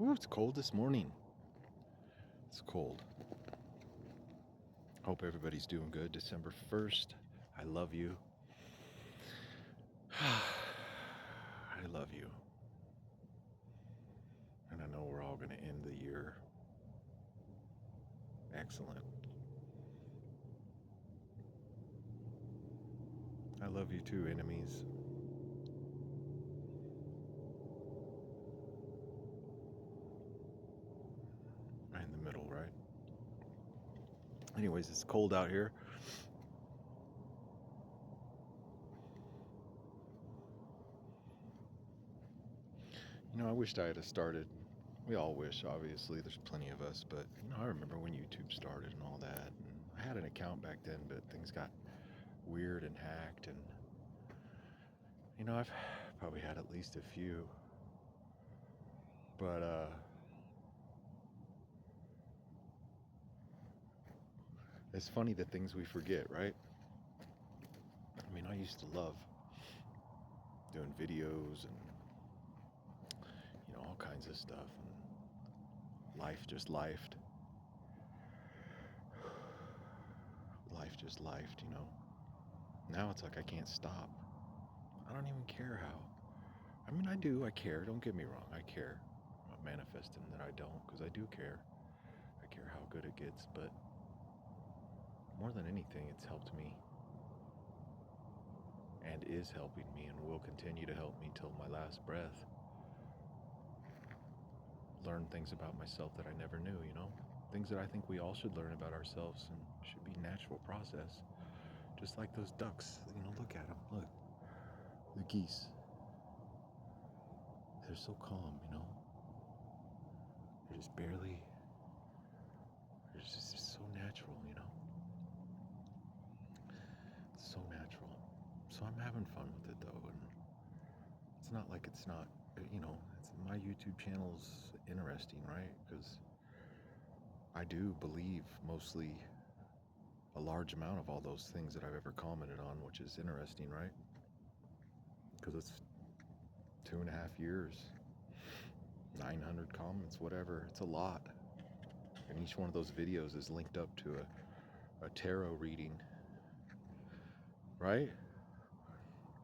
Ooh, it's cold this morning. It's cold. Hope everybody's doing good. December 1st. I love you. I love you. And I know we're all going to end the year excellent. I love you too, enemies. Right in the middle, right? Anyways, it's cold out here. I wished I had started. We all wish, obviously. There's plenty of us, but I remember when YouTube started and all that. And I had an account back then, but things got weird and hacked, and I've probably had at least a few. But it's funny the things we forget, right? I used to love doing videos and all kinds of stuff, and life just lifed. Life just lifed, Now it's like I can't stop. I don't even care how. I do. I care. Don't get me wrong. I care. I'm not manifesting that I don't, because I do care. I care how good it gets, but more than anything, it's helped me and is helping me and will continue to help me till my last breath. Learn things about myself that I never knew, Things that I think we all should learn about ourselves and should be natural process. Just like those ducks, look at them. Look, the geese. They're so calm, They're just barely, they're just so natural, It's so natural. So I'm having fun with it though, and it's not like it's not, my YouTube channel's interesting, right? Because I do believe mostly a large amount of all those things that I've ever commented on, which is interesting, right? Because it's 2.5 years, 900 comments, whatever. It's a lot. And each one of those videos is linked up to a tarot reading, right?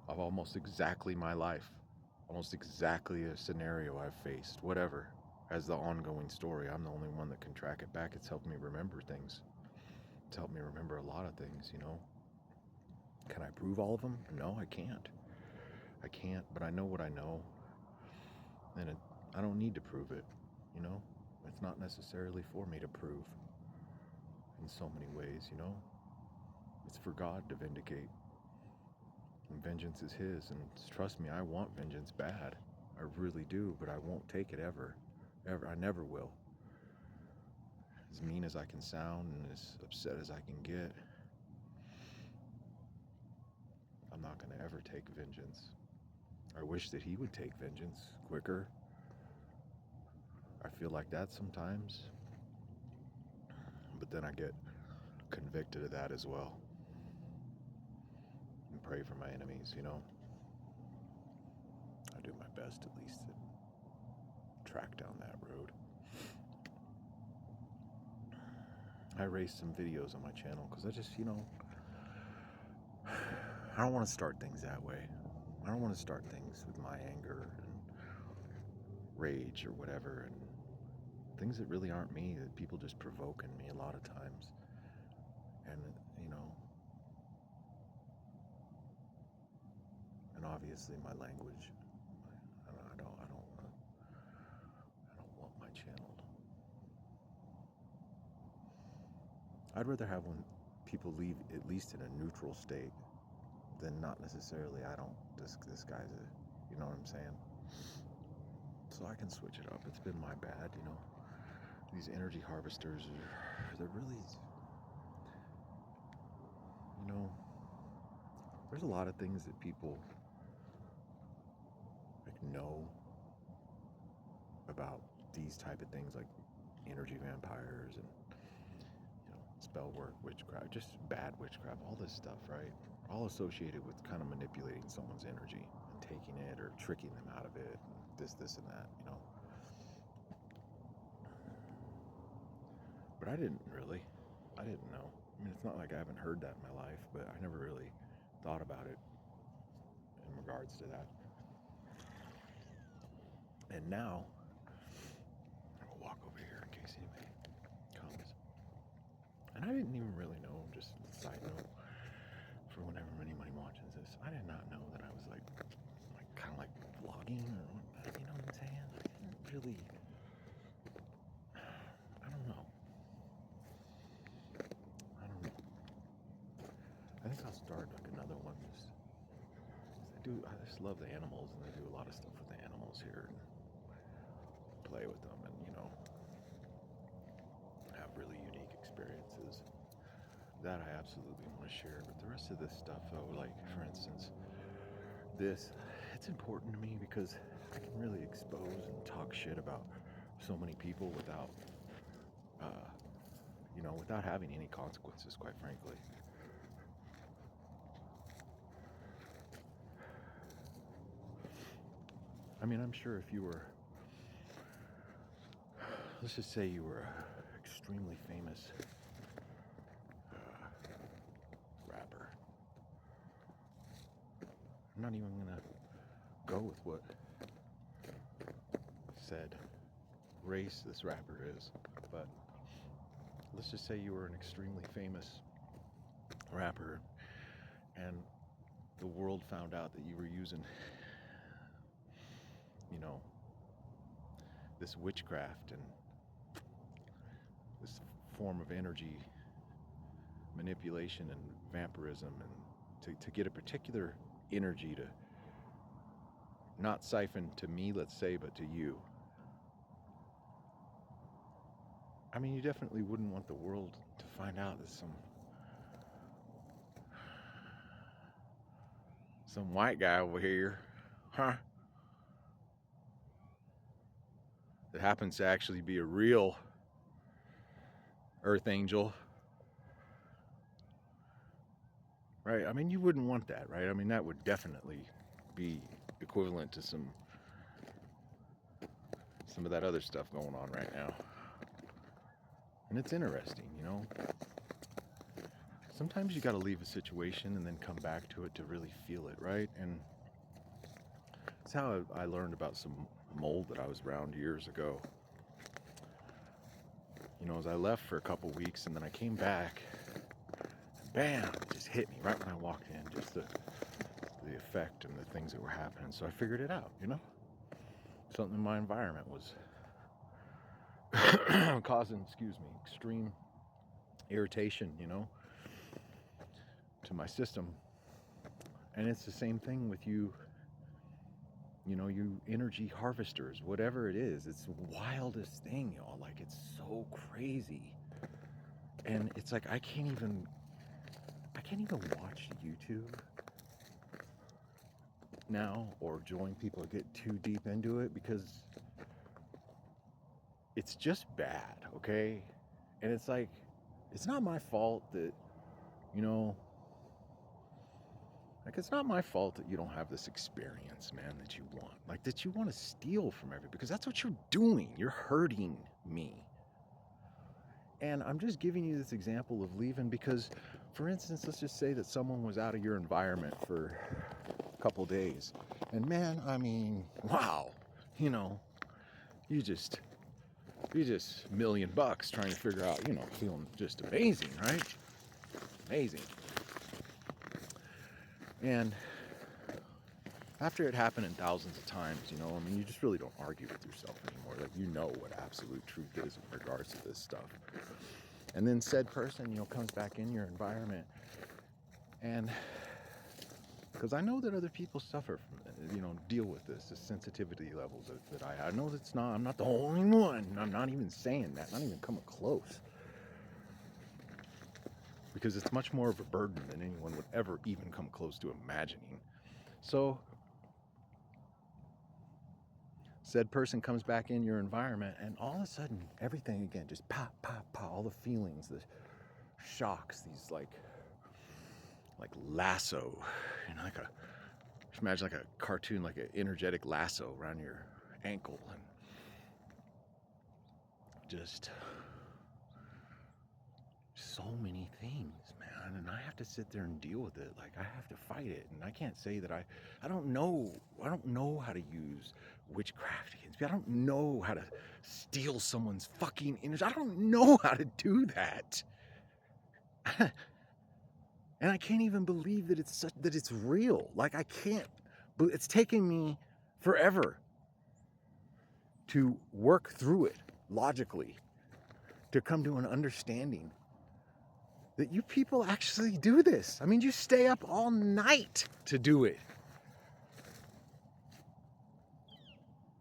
Of almost exactly my life, almost exactly a scenario I've faced, whatever, as the ongoing story. I'm the only one that can track it back. It's helped me remember things. It's helped me remember a lot of things, Can I prove all of them? No, I can't. I can't, but I know what I know. And I don't need to prove it, It's not necessarily for me to prove in so many ways, It's for God to vindicate. And vengeance is His. And trust me, I want vengeance bad. I really do, but I won't take it ever. Ever. I never will. As mean as I can sound and as upset as I can get, I'm not going to ever take vengeance. I wish that He would take vengeance quicker. I feel like that sometimes. But then I get convicted of that as well. And pray for my enemies, I do my best at least to track down that road. I erased some videos on my channel because I just, I don't want to start things that way. I don't want to start things with my anger and rage or whatever, and things that really aren't me, that people just provoke in me a lot of times. And, and obviously my language, I don't want my channel. I'd rather have when people leave at least in a neutral state than not necessarily, this guy's a, you know what I'm saying? So I can switch it up. It's been my bad, These energy harvesters, they're really, there's a lot of things that people know about these type of things, like energy vampires and spell work, witchcraft, just bad witchcraft, all this stuff, right? All associated with kind of manipulating someone's energy and taking it or tricking them out of it, and this and that, But I didn't really. I didn't know. I mean, it's not like I haven't heard that in my life, but I never really thought about it in regards to that. And now, I'll walk over here in case anybody comes. And I didn't even really know, just a side note, for whenever anybody watches this, I did not know that I was like kind of like vlogging, or you know what I'm saying? I didn't really, I don't know. I think I'll start like another one. I just love the animals, and they do a lot of stuff with the animals here, and play with them, and have really unique experiences that I absolutely want to share. But the rest of this stuff, though, like for instance, it's important to me because I can really expose and talk shit about so many people without, without having any consequences, quite frankly. I mean, I'm sure if you were, let's just say you were an extremely famous rapper. I'm not even gonna go with what said race this rapper is, but let's just say you were an extremely famous rapper and the world found out that you were using, this witchcraft and this form of energy manipulation and vampirism, and to get a particular energy to not siphon to me, let's say, but to you. I mean, you definitely wouldn't want the world to find out that some white guy over here, that happens to actually be a real earth angel, right? I mean, you wouldn't want that, right? I mean, that would definitely be equivalent to some of that other stuff going on right now. And it's interesting, sometimes you got to leave a situation and then come back to it to really feel it, right? And that's how I learned about some mold that I was around years ago. As I left for a couple weeks and then I came back, bam, it just hit me right when I walked in, just the effect and the things that were happening. So I figured it out, something in my environment was causing, extreme irritation, to my system. And it's the same thing with you, you energy harvesters, whatever it is. It's the wildest thing, y'all. Like, it's so crazy. And it's like I can't even watch YouTube now or join people or get too deep into it because it's just bad, okay? And it's like, it's not my fault that, it's not my fault that you don't have this experience, man, that you want. Like, that you want to steal from everybody, because that's what you're doing. You're hurting me. And I'm just giving you this example of leaving because, for instance, let's just say that someone was out of your environment for a couple days. And man, I mean, wow, you just $1 million trying to figure out, feeling just amazing, right? Amazing. And after it happened in thousands of times, you just really don't argue with yourself anymore. Like, what absolute truth is in regards to this stuff. And then said person, comes back in your environment. And because I know that other people suffer from, deal with this, the sensitivity levels that I know I'm not the only one. I'm not even saying that, not even coming close. Because it's much more of a burden than anyone would ever even come close to imagining. So, said person comes back in your environment, and all of a sudden, everything again, just pop, pop, pop, all the feelings, the shocks, these like lasso, just imagine like a cartoon, like an energetic lasso around your ankle, and just so many things, man, and I have to sit there and deal with it. Like, I have to fight it, and I can't say that I don't know how to use witchcraft against me. I don't know how to steal someone's fucking energy. I don't know how to do that. And I can't even believe that it's real. Like, I can't. But it's taking me forever to work through it logically, to come to an understanding that you people actually do this. I mean, you stay up all night to do it.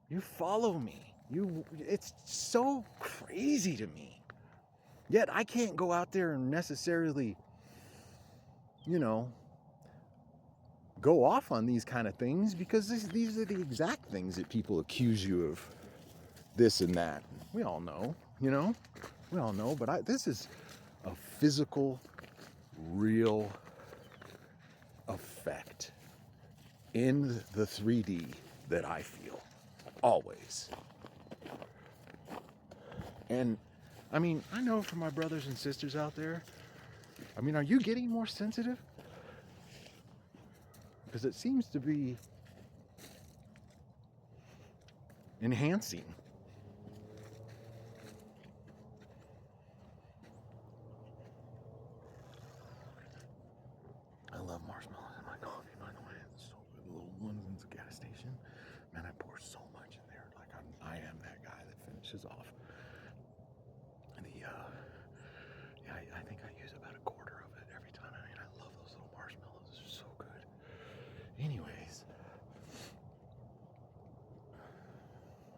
You follow me. It's so crazy to me. Yet I can't go out there and necessarily, go off on these kind of things, because these are the exact things that people accuse you of this and that. We all know, we all know, but this is a physical, real effect in the 3D that I feel always. And I mean, I know for my brothers and sisters out there, I mean, are you getting more sensitive? Because it seems to be enhancing. I love marshmallows in my coffee, by the way. It's so good. The little ones in the gas station. Man, I pour so much in there. Like, I am that guy that finishes off. I think I use about a quarter of it every time. I mean, I love those little marshmallows. They're so good. Anyways,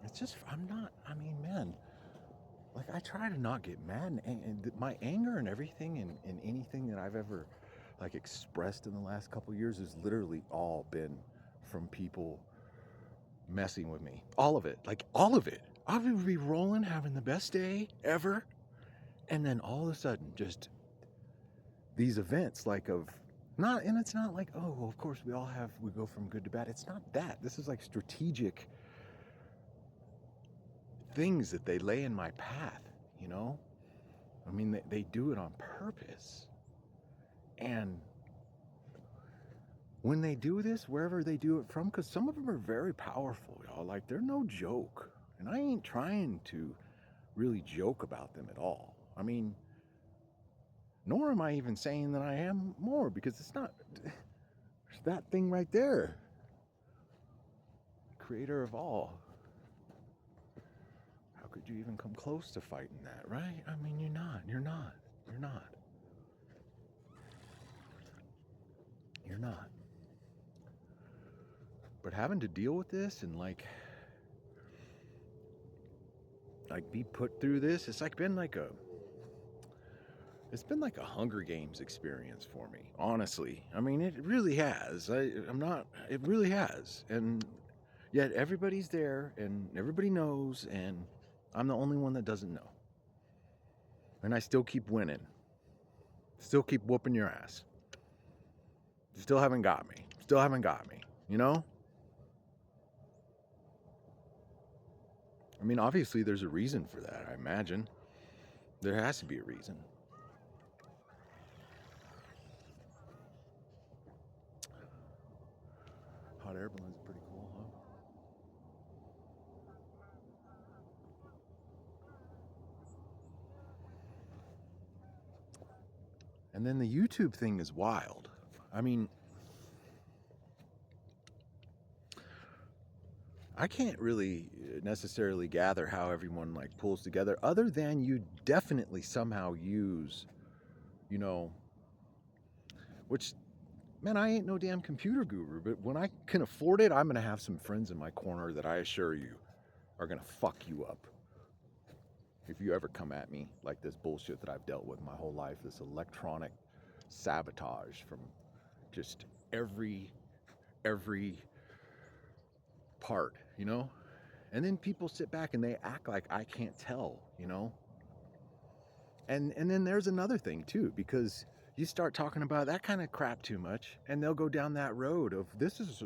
it's just, man, like, I try to not get mad, and my anger and everything, and anything that I've ever, like, expressed in the last couple of years has literally all been from people messing with me. All of it. Like, all of it. I would be rolling, having the best day ever, and then all of a sudden, just these events, like, and it's not like, oh, well, of course we go from good to bad. It's not that. This is like strategic things that they lay in my path, I mean, they do it on purpose. And when they do this, wherever they do it from, because some of them are very powerful, y'all. Like, they're no joke. And I ain't trying to really joke about them at all. I mean, nor am I even saying that I am more, because it's not. There's that thing right there. Creator of all. How could you even come close to fighting that, right? I mean, you're not. You're not. But having to deal with this and like be put through this, it's been like a Hunger Games experience for me, honestly. I mean, it really has. It really has. And yet everybody's there and everybody knows, and I'm the only one that doesn't know. And I still keep winning. Still keep whooping your ass. You still haven't got me. I mean, obviously there's a reason for that, I imagine. There has to be a reason. Hot air balloons are pretty cool, huh? And then the YouTube thing is wild. I mean, I can't really necessarily gather how everyone like pulls together, other than you definitely somehow use, which, man, I ain't no damn computer guru, but when I can afford it, I'm going to have some friends in my corner that I assure you are going to fuck you up. If you ever come at me like this bullshit that I've dealt with my whole life, this electronic sabotage from just every part, and then people sit back and they act like I can't tell, and then there's another thing too, because you start talking about that kind of crap too much and they'll go down that road of this is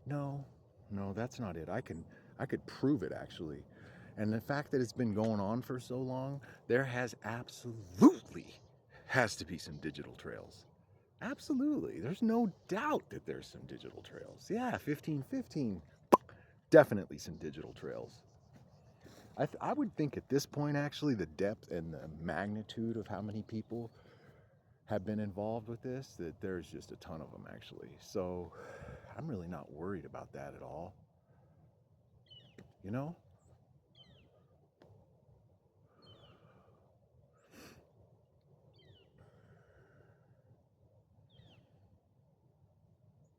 no, that's not it. I could prove it, actually. And the fact that it's been going on for so long, there has to be some digital trails. Absolutely. There's no doubt that there's some digital trails. Yeah, 1515, definitely some digital trails. I would think at this point, actually, the depth and the magnitude of how many people have been involved with this, that there's just a ton of them, actually. So I'm really not worried about that at all. You know?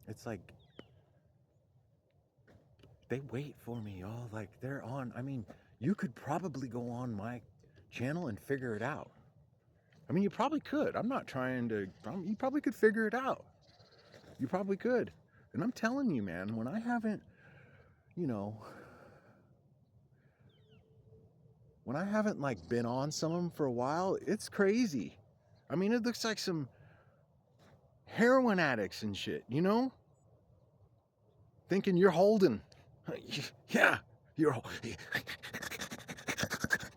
It's like they wait for me, y'all. Like they're on. I mean, you could probably go on my channel and figure it out. I mean, you probably could. I'm not trying to. You probably could figure it out. You probably could. And I'm telling you, man, when I haven't, you know, when I haven't like been on some of them for a while, it's crazy. I mean, it looks like some heroin addicts and shit, you know? Thinking you're holding. Yeah, you're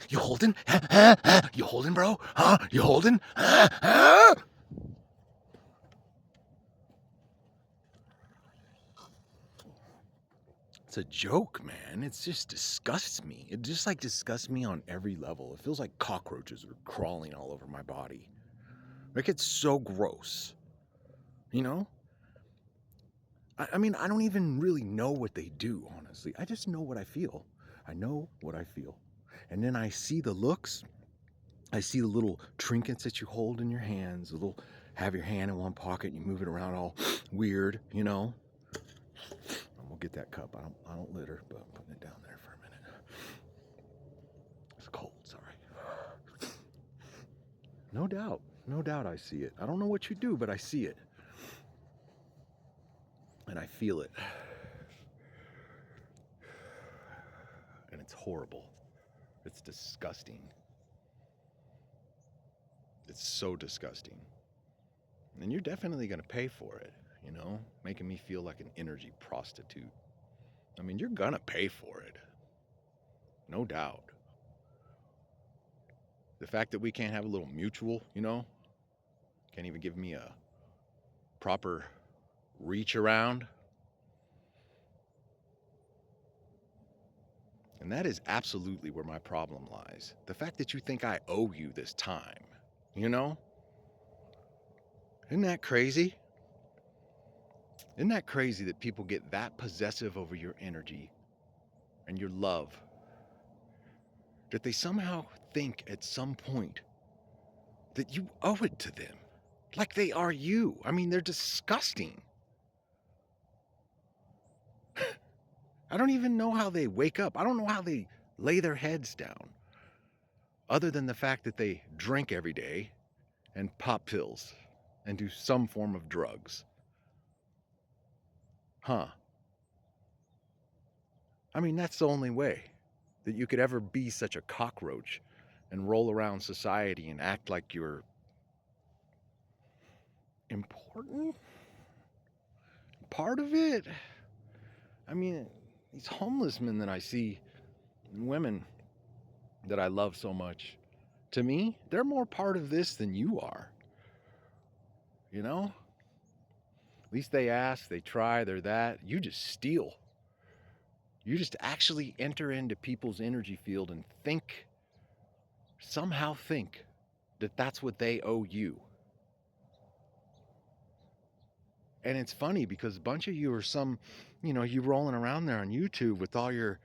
you holding? You holding, bro? Huh? You holding? It's a joke, man. It just disgusts me. It just like disgusts me on every level. It feels like cockroaches are crawling all over my body. Like it's so gross. You know? I mean, I don't even really know what they do, honestly. I just know what I feel. I know what I feel. And then I see the looks. I see the little trinkets that you hold in your hands. Have your hand in one pocket and you move it around all weird, you know? I'm gonna get that cup. I don't litter, but I'm putting it down there for a minute. It's cold, sorry. No doubt I see it. I don't know what you do, but I see it. And I feel it. And it's horrible. It's disgusting. It's so disgusting. And you're definitely going to pay for it, you know? Making me feel like an energy prostitute. I mean, you're going to pay for it. No doubt. The fact that we can't have a little mutual, you know? Can't even give me a proper reach around. And that is absolutely where my problem lies. The fact that you think I owe you this time, you know? Isn't that crazy? Isn't that crazy that people get that possessive over your energy and your love? That they somehow think at some point that you owe it to them. Like they are you. I mean, they're disgusting. I don't even know how they wake up. I don't know how they lay their heads down. Other than the fact that they drink every day and pop pills and do some form of drugs. Huh. I mean, that's the only way that you could ever be such a cockroach and roll around society and act like you're important? Part of it? I mean, these homeless men that I see, women that I love so much, to me, they're more part of this than you are. You know? At least they ask, they try, they're that. You just steal. You just actually enter into people's energy field and somehow think that that's what they owe you. And it's funny because a bunch of you are you rolling around there on YouTube with all your,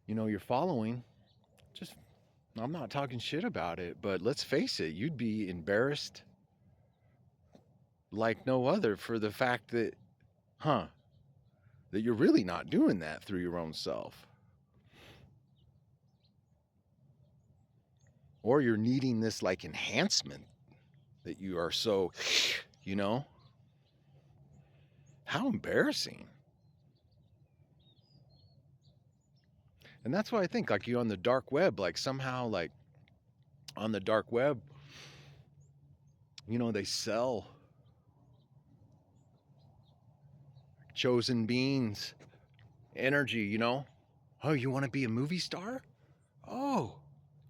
your following. Just, I'm not talking shit about it, but let's face it, you'd be embarrassed like no other for the fact that, that you're really not doing that through your own self. Or you're needing this like enhancement that you are so, how embarrassing. And that's why I think like you on the dark web, like somehow like on the dark web, they sell chosen beings energy, Oh, you want to be a movie star? Oh,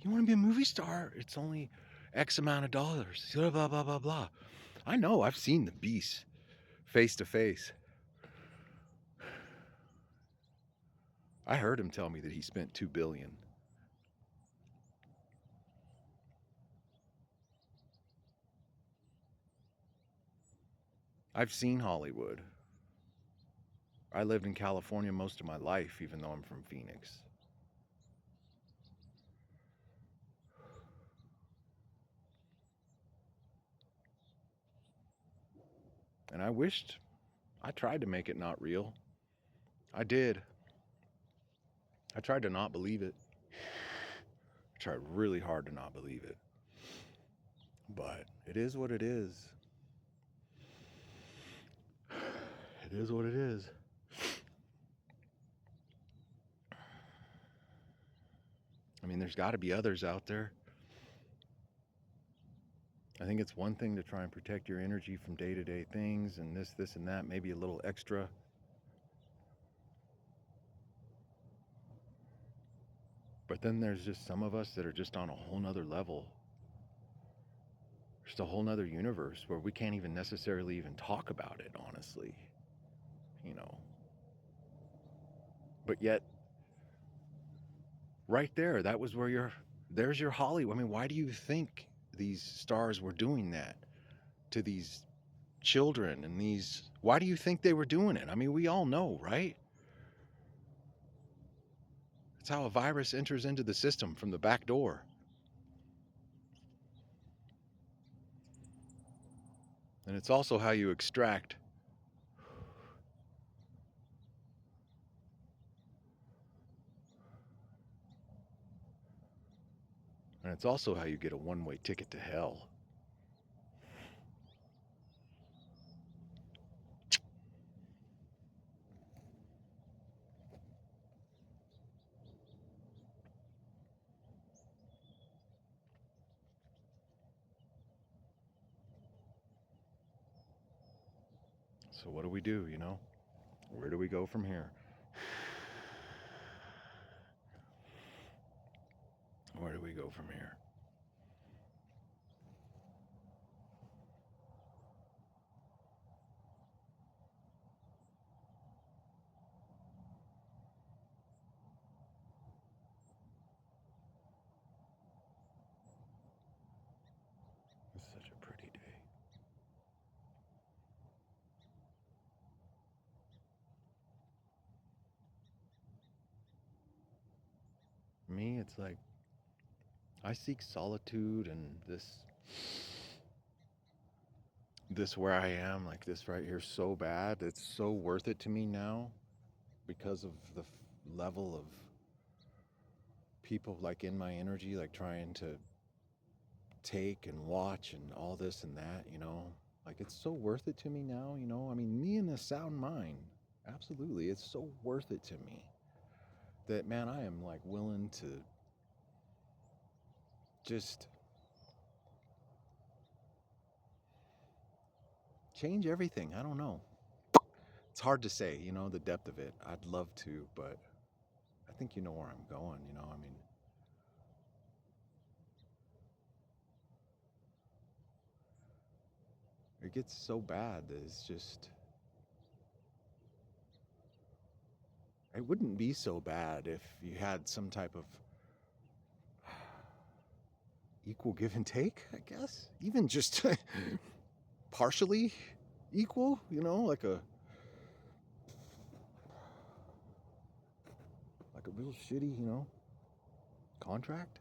you want to be a movie star? It's only X amount of dollars. Blah, blah, blah, blah, blah. I know, I've seen the beast face to face. I heard him tell me that he spent $2 billion. I've seen Hollywood. I lived in California most of my life, even though I'm from Phoenix. And I wished I tried to make it not real. I did. I tried to not believe it. I tried really hard to not believe it. But it is what it is. It is what it is. I mean, there's got to be others out there. I think it's one thing to try and protect your energy from day-to-day things and this, and that, maybe a little extra. But then there's just some of us that are just on a whole nother level. Just a whole nother universe where we can't even necessarily even talk about it, honestly. You know. But yet, right there, that was where there's your Hollywood. I mean, why do you think these stars were doing that to these children and these, why do you think they were doing it? I mean, we all know, right? It's how a virus enters into the system from the back door. And it's also how you extract. And it's also how you get a one-way ticket to hell. So what do we do, you know? Where do we go from here? Where do we go from here? It's such a pretty day. Me, it's like I seek solitude and this where I am, like this right here, so bad. It's so worth it to me now because of the level of people like in my energy, like trying to take and watch and all this and that, you know. Like it's so worth it to me now, you know. I mean, me and a sound mind, absolutely, it's so worth it to me that, man, I am like willing to just change everything. I don't know. It's hard to say, you know, the depth of it. I'd love to, but I think you know where I'm going, you know. I mean, it gets so bad that it's just, it wouldn't be so bad if you had some type of equal give and take, I guess. Even just partially equal, you know, like a real shitty, you know, contract.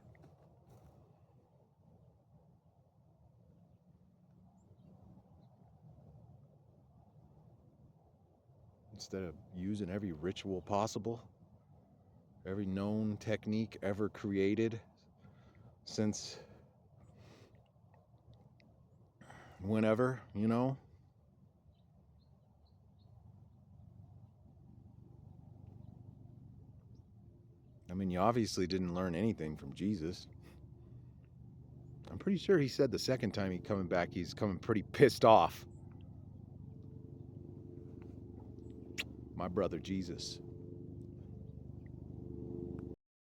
Instead of using every ritual possible, every known technique ever created since whenever, you know. I mean, you obviously didn't learn anything from Jesus. I'm pretty sure he said the second time he's coming back, he's coming pretty pissed off. My brother Jesus.